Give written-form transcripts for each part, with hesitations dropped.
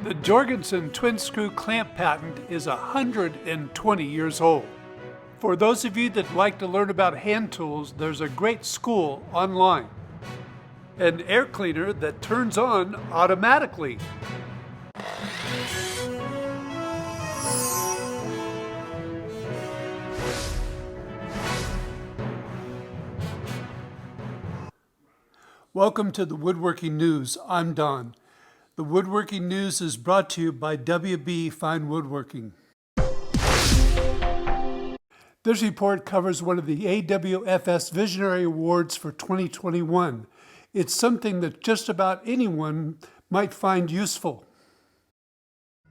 The Jorgensen twin screw clamp patent is 120 years old. For those of you that like to learn about hand tools, there's a great school online. An air cleaner that turns on automatically. Welcome to the Woodworking News. I'm Don. The Woodworking News is brought to you by WB Fine Woodworking. This report covers one of the AWFS Visionary Awards for 2021. It's something that just about anyone might find useful.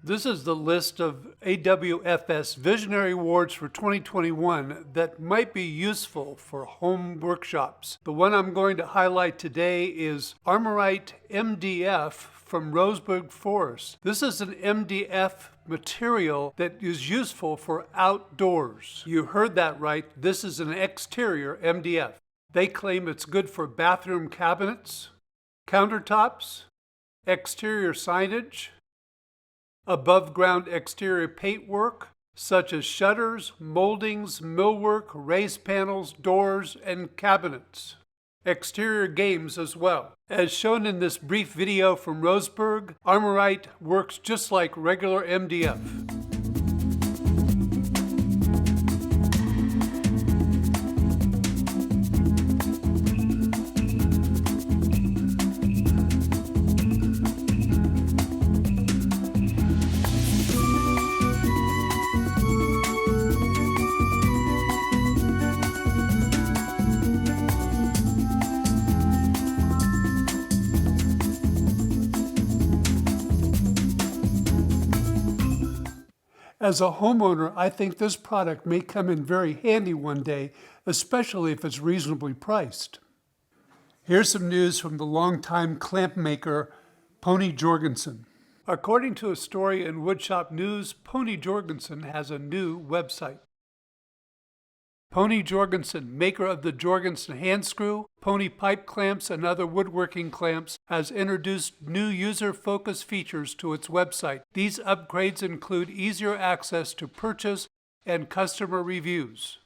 This is the list of AWFS Visionary Awards for 2021 that might be useful for home workshops. The one I'm going to highlight today is Armorite MDF from Roseburg Forest. This is an MDF material that is useful for outdoors. You heard that right. This is an exterior MDF. They claim it's good for bathroom cabinets, countertops, exterior signage, above-ground exterior paintwork, such as shutters, moldings, millwork, raised panels, doors, and cabinets. Exterior games as well. As shown in this brief video from Roseburg, Armorite works just like regular MDF. As a homeowner, I think this product may come in very handy one day, especially if it's reasonably priced. Here's some news from the longtime clamp maker, Pony Jorgensen. According to a story in Woodshop News, Pony Jorgensen has a new website. Pony Jorgensen, maker of the Jorgensen hand screw, Pony pipe clamps, and other woodworking clamps, has introduced new user-focused features to its website. These upgrades include easier access to purchase and customer reviews.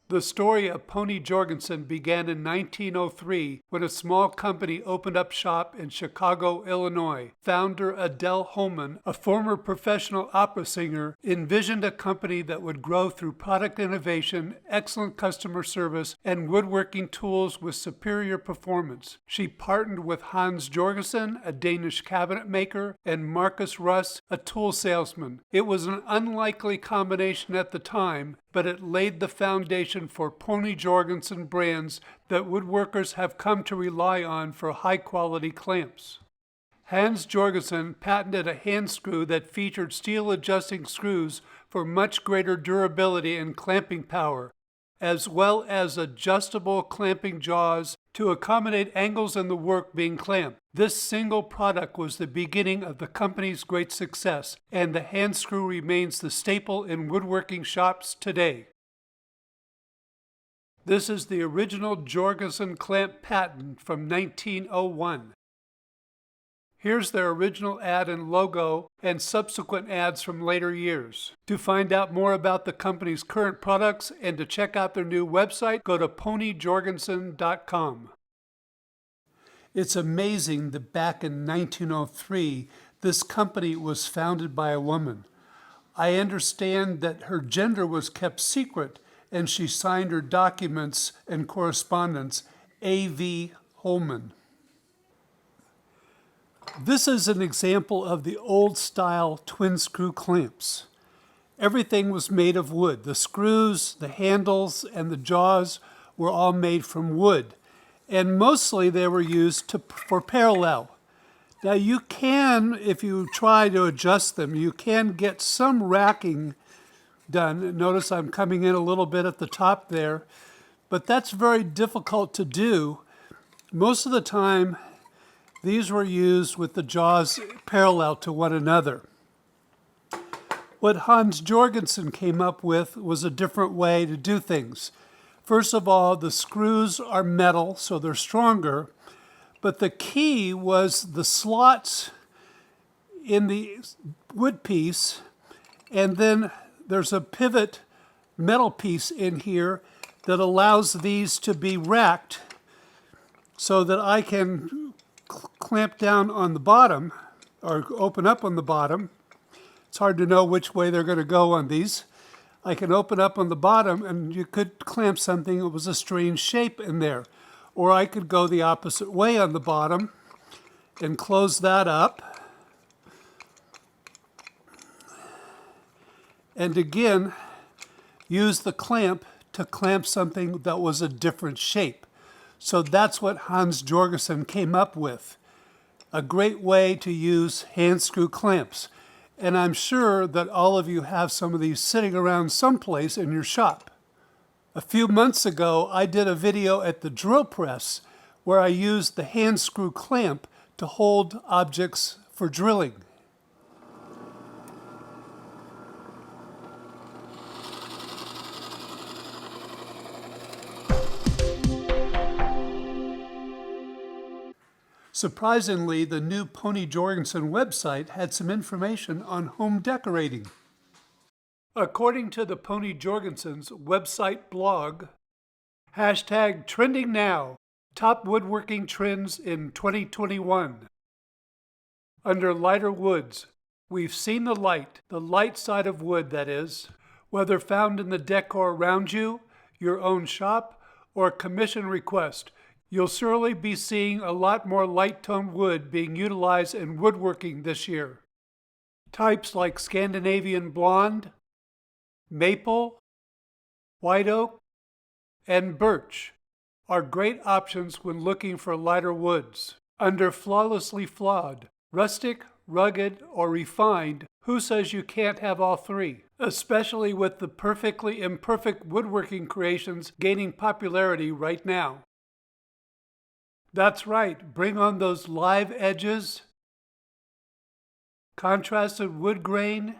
The story of Pony Jorgensen began in 1903 when a small company opened up shop in Chicago, Illinois. Founder Adele Holman, a former professional opera singer, envisioned a company that would grow through product innovation, excellent customer service, and woodworking tools with superior performance. She partnered with Hans Jorgensen, a Danish cabinet maker, and Marcus Russ, a tool salesman. It was an unlikely combination at the time, but it laid the foundation for Pony Jorgensen brands that woodworkers have come to rely on for high-quality clamps. Hans Jorgensen patented a hand screw that featured steel adjusting screws for much greater durability and clamping power, as well as adjustable clamping jaws to accommodate angles in the work being clamped. This single product was the beginning of the company's great success, and the hand screw remains the staple in woodworking shops today. This is the original Jorgensen clamp patent from 1901. Here's their original ad and logo and subsequent ads from later years. To find out more about the company's current products and to check out their new website, go to ponyjorgensen.com. It's amazing that back in 1903, this company was founded by a woman. I understand that her gender was kept secret and she signed her documents and correspondence A.V. Holman. This is an example of the old-style twin screw clamps. Everything was made of wood. The screws, the handles, and the jaws were all made from wood. And mostly they were used for parallel. Now you can, if you try to adjust them, you can get some racking done. Notice I'm coming in a little bit at the top there, but that's very difficult to do. Most of the time, these were used with the jaws parallel to one another. What Hans Jorgensen came up with was a different way to do things. First of all, the screws are metal, so they're stronger, but the key was the slots in the wood piece, and then there's a pivot metal piece in here that allows these to be racked so that I can clamp down on the bottom or open up on the bottom. It's hard to know which way they're going to go on these. I can open up on the bottom and you could clamp something that was a strange shape in there. Or I could go the opposite way on the bottom and close that up. And again, use the clamp to clamp something that was a different shape. So that's what Hans Jorgensen came up with. A great way to use hand screw clamps. And I'm sure that all of you have some of these sitting around someplace in your shop. A few months ago, I did a video at the drill press where I used the hand screw clamp to hold objects for drilling. Surprisingly, the new Pony Jorgensen website had some information on home decorating. According to the Pony Jorgensen's website blog, hashtag trending now, top woodworking trends in 2021. Under lighter woods, we've seen the light side of wood that is, whether found in the decor around you, your own shop, or commission request. You'll surely be seeing a lot more light-toned wood being utilized in woodworking this year. Types like Scandinavian blonde, maple, white oak, and birch are great options when looking for lighter woods. Under flawlessly flawed, rustic, rugged, or refined, who says you can't have all three? Especially with the perfectly imperfect woodworking creations gaining popularity right now. That's right, bring on those live edges, contrasted wood grain,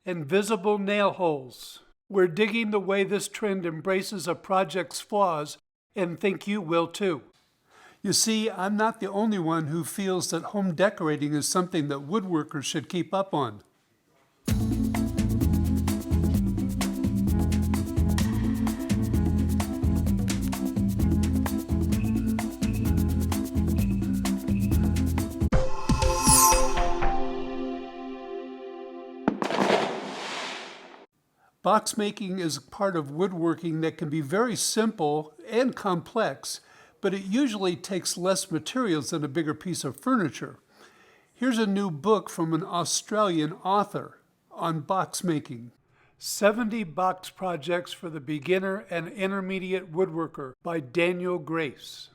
and visible nail holes. We're digging the way this trend embraces a project's flaws and think you will too. You see, I'm not the only one who feels that home decorating is something that woodworkers should keep up on. Box making is a part of woodworking that can be very simple and complex, but it usually takes less materials than a bigger piece of furniture. Here's a new book from an Australian author on box making. 70 Box Projects for the Beginner and Intermediate Woodworker by Daniel Grace.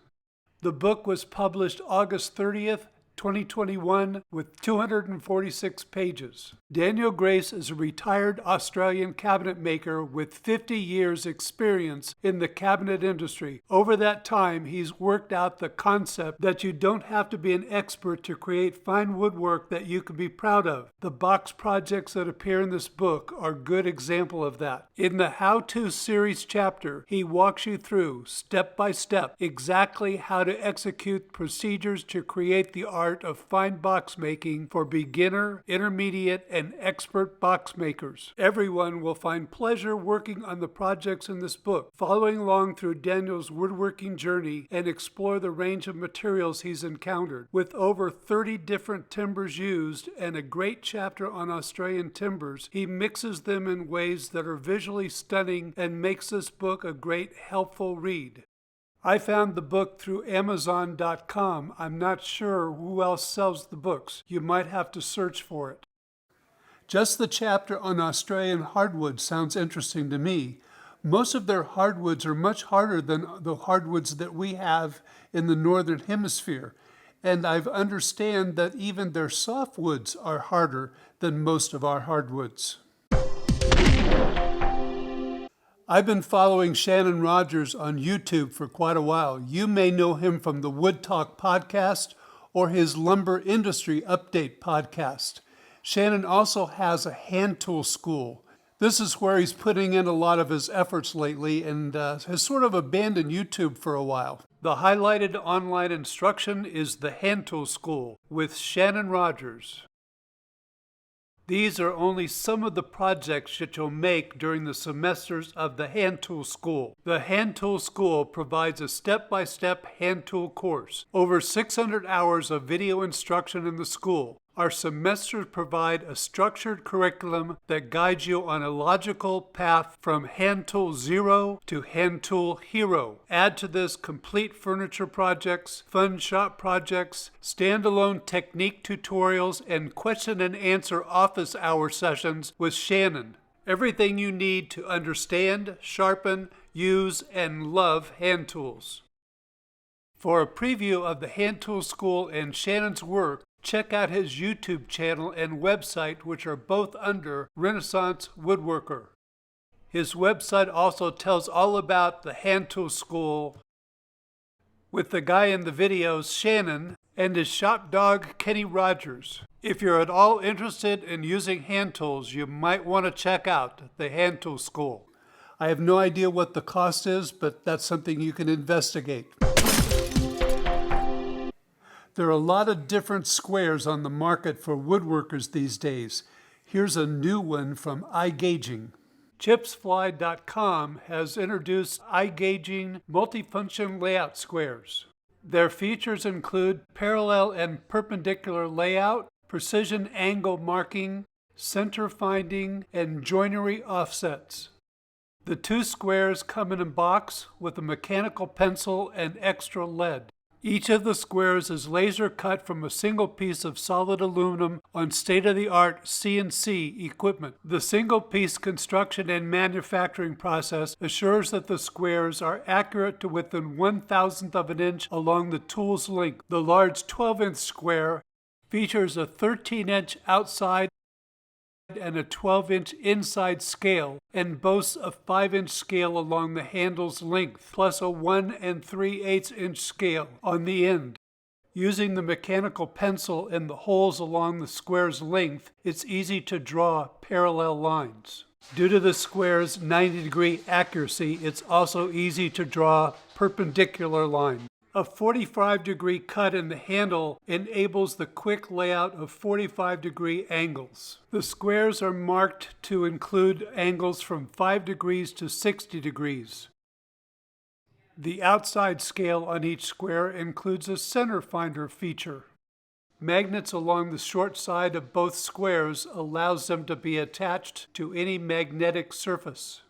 The book was published August 30th, 2021 with 246 pages. Daniel Grace is a retired Australian cabinet maker with 50 years experience in the cabinet industry. Over that time, he's worked out the concept that you don't have to be an expert to create fine woodwork that you can be proud of. The box projects that appear in this book are a good example of that. In the How-To series chapter, he walks you through, step by step, exactly how to execute procedures to create the art of fine box making for beginner, intermediate, and expert box makers. Everyone will find pleasure working on the projects in this book, following along through Daniel's woodworking journey and explore the range of materials he's encountered. With over 30 different timbers used and a great chapter on Australian timbers, he mixes them in ways that are visually stunning and makes this book a great, helpful read. I found the book through Amazon.com. I'm not sure who else sells the books. You might have to search for it. Just the chapter on Australian hardwood sounds interesting to me. Most of their hardwoods are much harder than the hardwoods that we have in the Northern Hemisphere. And I understand that even their softwoods are harder than most of our hardwoods. I've been following Shannon Rogers on YouTube for quite a while. You may know him from the Wood Talk podcast or his Lumber Industry Update podcast. Shannon also has a Handtool school. This is where he's putting in a lot of his efforts lately and has sort of abandoned YouTube for a while. The highlighted online instruction is the Handtool School with Shannon Rogers. These are only some of the projects that you'll make during the semesters of the Handtool School. The Handtool School provides a step-by-step hand tool course. Over 600 hours of video instruction in the school. Our semesters provide a structured curriculum that guides you on a logical path from Hand Tool Zero to Hand Tool Hero. Add to this complete furniture projects, fun shop projects, standalone technique tutorials, and question and answer office hour sessions with Shannon. Everything you need to understand, sharpen, use, and love hand tools. For a preview of the Hand Tool School and Shannon's work, check out his YouTube channel and website, which are both under Renaissance Woodworker. His website also tells all about the Hand Tool School with the guy in the videos, Shannon, and his shop dog, Kenny Rogers. If you're at all interested in using hand tools, you might want to check out the Hand Tool School. I have no idea what the cost is, but that's something you can investigate. There are a lot of different squares on the market for woodworkers these days. Here's a new one from iGaging. Chipsfly.com has introduced iGaging multifunction layout squares. Their features include parallel and perpendicular layout, precision angle marking, center finding, and joinery offsets. The two squares come in a box with a mechanical pencil and extra lead. Each of the squares is laser cut from a single piece of solid aluminum on state-of-the-art CNC equipment. The single-piece construction and manufacturing process assures that the squares are accurate to within 1/1000th of an inch along the tool's length. The large 12-inch square features a 13-inch outside and a 12-inch inside scale, and boasts a 5-inch scale along the handle's length, plus a 1 3/8-inch scale on the end. Using the mechanical pencil in the holes along the square's length, it's easy to draw parallel lines. Due to the square's 90-degree accuracy, it's also easy to draw perpendicular lines. A 45-degree cut in the handle enables the quick layout of 45-degree angles. The squares are marked to include angles from 5 degrees to 60 degrees. The outside scale on each square includes a center finder feature. Magnets along the short side of both squares allows them to be attached to any magnetic surface.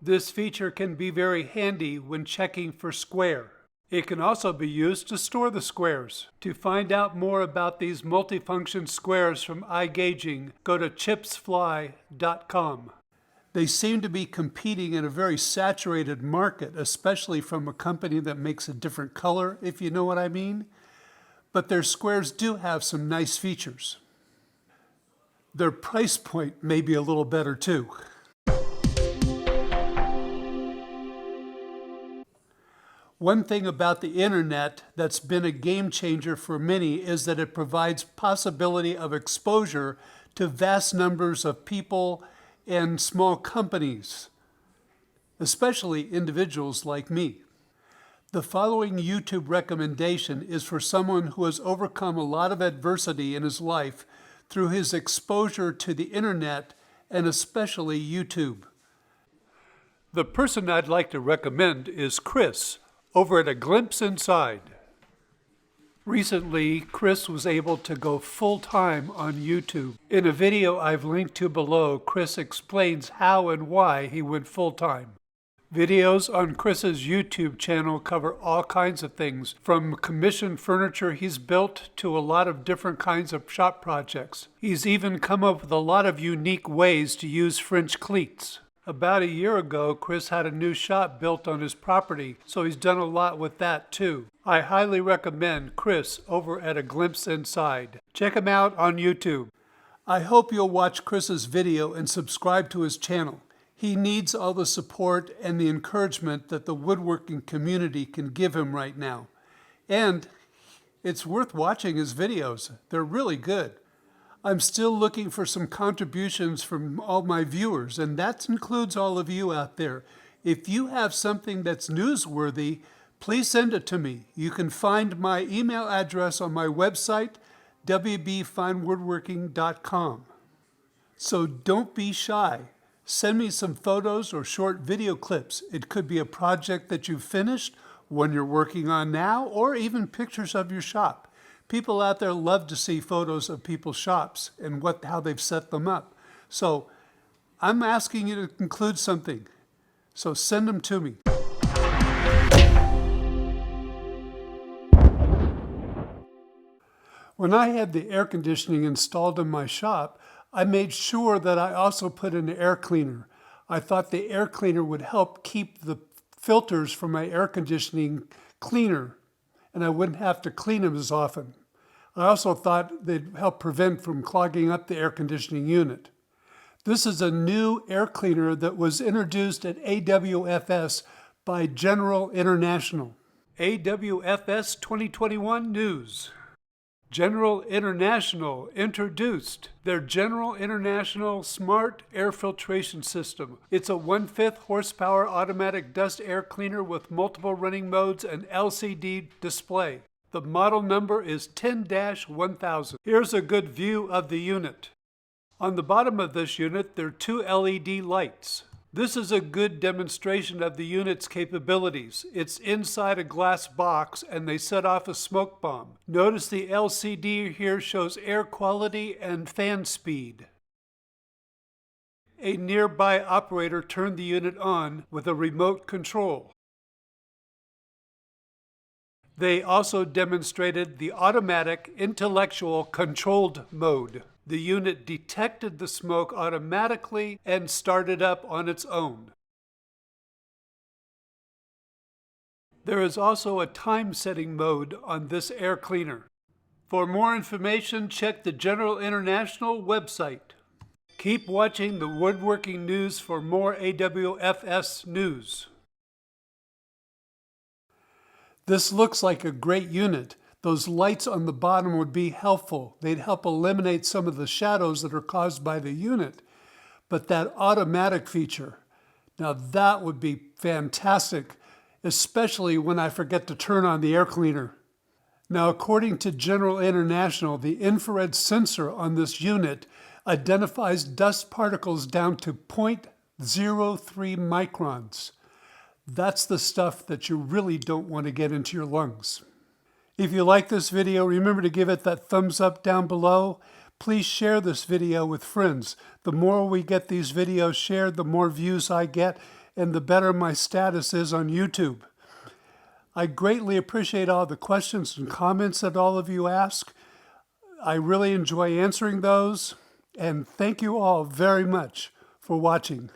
This feature can be very handy when checking for square. It can also be used to store the squares. To find out more about these multifunction squares from iGaging, go to chipsfly.com. They seem to be competing in a very saturated market, especially from a company that makes a different color, if you know what I mean. But their squares do have some nice features. Their price point may be a little better too. One thing about the internet that's been a game changer for many is that it provides possibility of exposure to vast numbers of people and small companies, especially individuals like me. The following YouTube recommendation is for someone who has overcome a lot of adversity in his life through his exposure to the internet and especially YouTube. The person I'd like to recommend is Chris, over at A Glimpse Inside. Recently, Chris was able to go full-time on YouTube. In a video I've linked to below, Chris explains how and why he went full-time. Videos on Chris's YouTube channel cover all kinds of things, from commissioned furniture he's built to a lot of different kinds of shop projects. He's even come up with a lot of unique ways to use French cleats. About a year ago, Chris had a new shop built on his property, so he's done a lot with that too. I highly recommend Chris over at A Glimpse Inside. Check him out on YouTube. I hope you'll watch Chris's video and subscribe to his channel. He needs all the support and the encouragement that the woodworking community can give him right now. And it's worth watching his videos. They're really good. I'm still looking for some contributions from all my viewers, and that includes all of you out there. If you have something that's newsworthy, please send it to me. You can find my email address on my website, wbfinewoodworking.com. So don't be shy. Send me some photos or short video clips. It could be a project that you've finished, one you're working on now, or even pictures of your shop. People out there love to see photos of people's shops and how they've set them up. So I'm asking you to include something. So send them to me. When I had the air conditioning installed in my shop, I made sure that I also put in an air cleaner. I thought the air cleaner would help keep the filters from my air conditioning cleaner, and I wouldn't have to clean them as often. I also thought they'd help prevent from clogging up the air conditioning unit. This is a new air cleaner that was introduced at AWFS by General International. AWFS 2021 News. General International introduced their General International Smart Air Filtration System. It's a 1/5 horsepower automatic dust air cleaner with multiple running modes and LCD display. The model number is 10-1000. Here's a good view of the unit. On the bottom of this unit, there are 2 LED lights. This is a good demonstration of the unit's capabilities. It's inside a glass box and they set off a smoke bomb. Notice the LCD here shows air quality and fan speed. A nearby operator turned the unit on with a remote control. They also demonstrated the automatic intellectual controlled mode. The unit detected the smoke automatically and started up on its own. There is also a time-setting mode on this air cleaner. For more information, check the General International website. Keep watching the Woodworking News for more AWFS news. This looks like a great unit. Those lights on the bottom would be helpful. They'd help eliminate some of the shadows that are caused by the unit. But that automatic feature, now that would be fantastic, especially when I forget to turn on the air cleaner. Now, according to General International, the infrared sensor on this unit identifies dust particles down to 0.03 microns. That's the stuff that you really don't want to get into your lungs. If you like this video, remember to give it that thumbs up down below. Please share this video with friends. The more we get these videos shared, the more views I get, and the better my status is on YouTube. I greatly appreciate all the questions and comments that all of you ask. I really enjoy answering those, and thank you all very much for watching.